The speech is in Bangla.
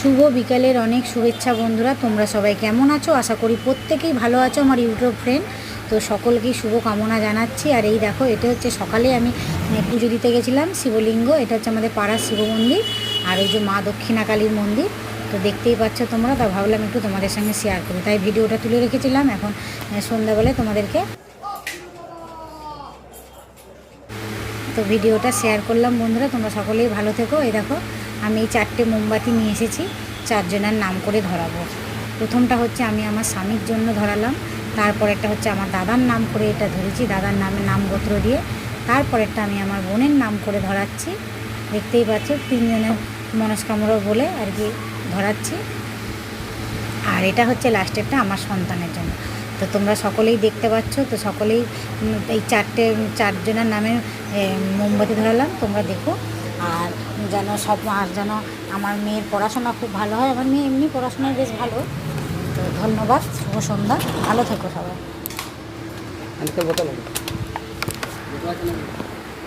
শুভ বিকালের অনেক শুভেচ্ছা বন্ধুরা। তোমরা সবাই কেমন আছো? আশা করি প্রত্যেকেই ভালো আছো আমার ইউটিউব ফ্রেন্ড। তো সকলকেই শুভ কামনা জানাচ্ছি। আর এই দেখো, এটা হচ্ছে সকালে আমি পুজো দিতে গেছিলাম শিবলিঙ্গ। এটা হচ্ছে আমাদের পাড়ার শিব মন্দির, আর ওই যে মা দক্ষিণাকালীর মন্দির। তো দেখতেই পাচ্ছ তোমরা, তা ভাবলাম একটু তোমাদের সঙ্গে শেয়ার করি, তাই ভিডিওটা তুলে রেখেছিলাম। এখন সন্ধ্যাবেলায় তোমাদেরকে তো ভিডিওটা শেয়ার করলাম বন্ধুরা। তোমরা সকলেই ভালো থেকো। এই দেখো, আমি এই 4টে মোমবাতি নিয়ে এসেছি, 4 জনের নাম করে ধরাবো। প্রথমটা হচ্ছে আমি আমার স্বামীর জন্য ধরালাম, তারপরেরটা হচ্ছে আমার দাদার নাম করে এটা ধরেছি, দাদার নাম গোত্র দিয়ে। তারপরেরটা আমি আমার বোনের নাম করে ধরাচ্ছি। দেখতেই পাচ্ছ 3 জনের মনস্কামনা বলে আর কি ধরাচ্ছি। আর এটা হচ্ছে লাস্টেরটা আমার সন্তানের জন্য। তো তোমরা সকলেই দেখতে পাচ্ছ, তো সকলেই এই 4 জনের নামে মোমবাতি ধরালাম, তোমরা দেখো। আর যেন আমার মেয়ের পড়াশোনা খুব ভালো হয়। আমার মেয়ে এমনি পড়াশোনায় বেশ ভালো। তো ধন্যবাদ, শুভ সন্ধ্যা, ভালো থেকো সবাই।